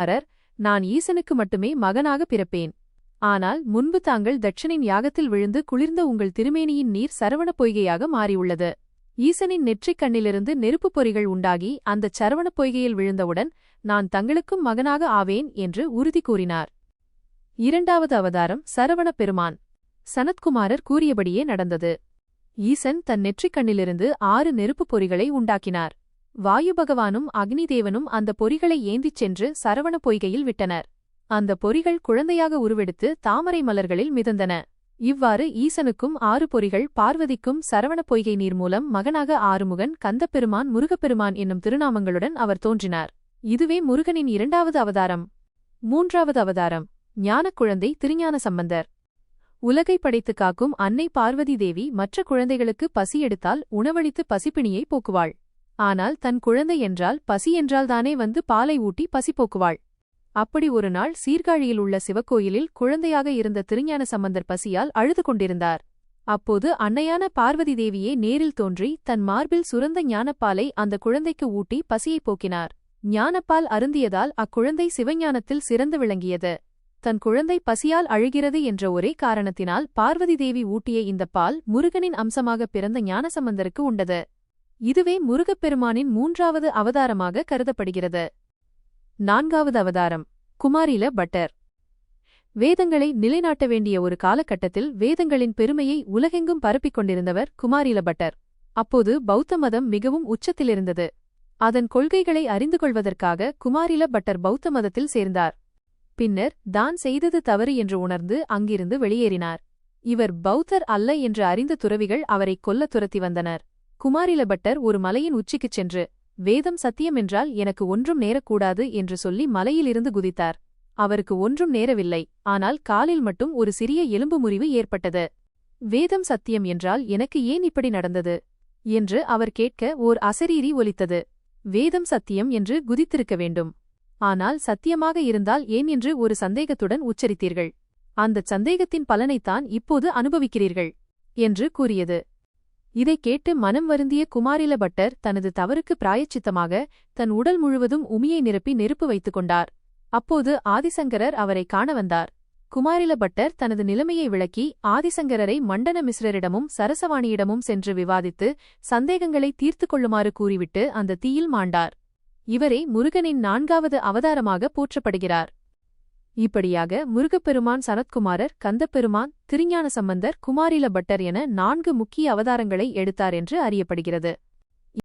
Error, நான் ஈசனுக்கு மட்டுமே மகனாக பிறப்பேன். ஆனால் முன்பு தாங்கள் தட்சனின் யாகத்தில் விழுந்து குளிர்ந்த உங்கள் திருமேனியின் நீர் சரவணப் பொய்கையாக மாறியுள்ளது. ஈசனின் நெற்றிக் கண்ணிலிருந்து நெருப்புப் பொறிகள் உண்டாகி அந்தச் சரவணப் பொய்கையில் விழுந்தவுடன் நான் தங்களுக்கும் மகனாக ஆவேன் என்று உறுதி கூறினார். 2வது அவதாரம் சரவணப் பெருமான். சனத்குமாரர் கூறியபடியே நடந்தது. ஈசன் தன் நெற்றிக் கண்ணிலிருந்து 6 நெருப்புப் பொறிகளை உண்டாக்கினார். வாயு பகவானும் அக்னிதேவனும் அந்த பொறிகளை ஏந்திச் சென்று சரவணப் பொய்கையில் விட்டனர். அந்த பொறிகள் குழந்தையாக உருவெடுத்து தாமரை மலர்களில் மிதந்தன. இவ்வாறு ஈசனுக்கும் 6 பொறிகள், பார்வதிக்கும் சரவணப் பொய்கை நீர் மூலம் மகனாக ஆறுமுகன், கந்தப்பெருமான், முருகப்பெருமான் என்னும் திருநாமங்களுடன் அவர் தோன்றினார். இதுவே முருகனின் 2வது அவதாரம். 3வது அவதாரம் ஞானக் குழந்தை திருஞான சம்பந்தர். உலகை படைத்து காக்கும் அன்னை பார்வதி தேவி மற்ற குழந்தைகளுக்கு பசி எடுத்தால் உணவளித்து பசிப்பிணியை போக்குவாள். ஆனால் தன் குழந்தை என்றால் பசி என்றால்தானே வந்து பாலை ஊட்டி பசி போக்குவாள். அப்படி ஒரு நாள் சீர்காழியில் உள்ள சிவக்கோயிலில் குழந்தையாக இருந்த திருஞான சம்பந்தர் பசியால் அழுது கொண்டிருந்தார். அப்போது அன்னையான பார்வதி தேவியே நேரில் தோன்றி தன் மார்பில் சுரந்த ஞானப்பாலை அந்த குழந்தைக்கு ஊட்டி பசியை போக்கினார். ஞானப்பால் அருந்தியதால் அக்குழந்தை சிவஞானத்தில் சிறந்து விளங்கியது. தன் குழந்தை பசியால் அழுகிறது என்ற ஒரே காரணத்தினால் பார்வதி தேவி ஊட்டிய இந்தப் பால் முருகனின் அம்சமாக பிறந்த ஞானசம்பந்தருக்கு உண்டது. இதுவே முருகப்பெருமானின் 3வது அவதாரமாக கருதப்படுகிறது. 4வது அவதாரம் குமாரில பட்டர். வேதங்களை நிலைநாட்ட வேண்டிய ஒரு காலகட்டத்தில் வேதங்களின் பெருமையை உலகெங்கும் பரப்பிக் கொண்டிருந்தவர் குமாரில பட்டர். அப்போது பௌத்த மதம் மிகவும் உச்சத்திலிருந்தது. அதன் கொள்கைகளை அறிந்து கொள்வதற்காக குமாரில பட்டர் பௌத்த மதத்தில் சேர்ந்தார். பின்னர் தான் செய்தது தவறு என்று உணர்ந்து அங்கிருந்து வெளியேறினார். இவர் பௌத்தர் அல்ல என்று அறிந்த துறவிகள் அவரை கொல்ல துரத்தி வந்தனர். குமாரில பட்டர் ஒரு மலையின் உச்சிக்குச் சென்று, வேதம் சத்தியமென்றால் எனக்கு ஒன்றும் நேரக்கூடாது என்று சொல்லி மலையிலிருந்து குதித்தார். அவருக்கு ஒன்றும் நேரவில்லை. ஆனால் காலில் மட்டும் ஒரு சிறிய எலும்பு முறிவு ஏற்பட்டது. வேதம் சத்தியம் என்றால் எனக்கு ஏன் இப்படி நடந்தது என்று அவர் கேட்க ஓர் அசரீரி ஒலித்தது. வேதம் சத்தியம் என்று குதித்திருக்க வேண்டும். ஆனால் சத்தியமாக இருந்தால் ஏன் என்று ஒரு சந்தேகத்துடன் உச்சரித்தீர்கள். அந்தச் சந்தேகத்தின் பலனைத்தான் இப்போது அனுபவிக்கிறீர்கள் என்று கூறியது. இதைக் கேட்டு மனம் வருந்திய குமாரில பட்டர் தனது தவறுக்கு பிராயச்சித்தமாக தன் உடல் முழுவதும் உமியை நிரப்பி நெருப்பு வைத்துக் கொண்டார். அப்போது ஆதிசங்கரர் அவரை காண வந்தார். குமாரில பட்டர் தனது நிலைமையை விளக்கி ஆதிசங்கரரை மண்டன மிஸ்ரரிடமும் சரசவாணியிடமும் சென்று விவாதித்து சந்தேகங்களை தீர்த்து கொள்ளுமாறு கூறிவிட்டு அந்த தீயில் மாண்டார். இவரே முருகனின் 4வது அவதாரமாக போற்றப்படுகிறார். இப்படியாக முருகப்பெருமான், சனத்குமாரர், கந்தப்பெருமான், திருஞான சம்பந்தர், குமாரில பட்டர் என 4 முக்கிய அவதாரங்களை எடுத்தார் என்று அறியப்படுகிறது.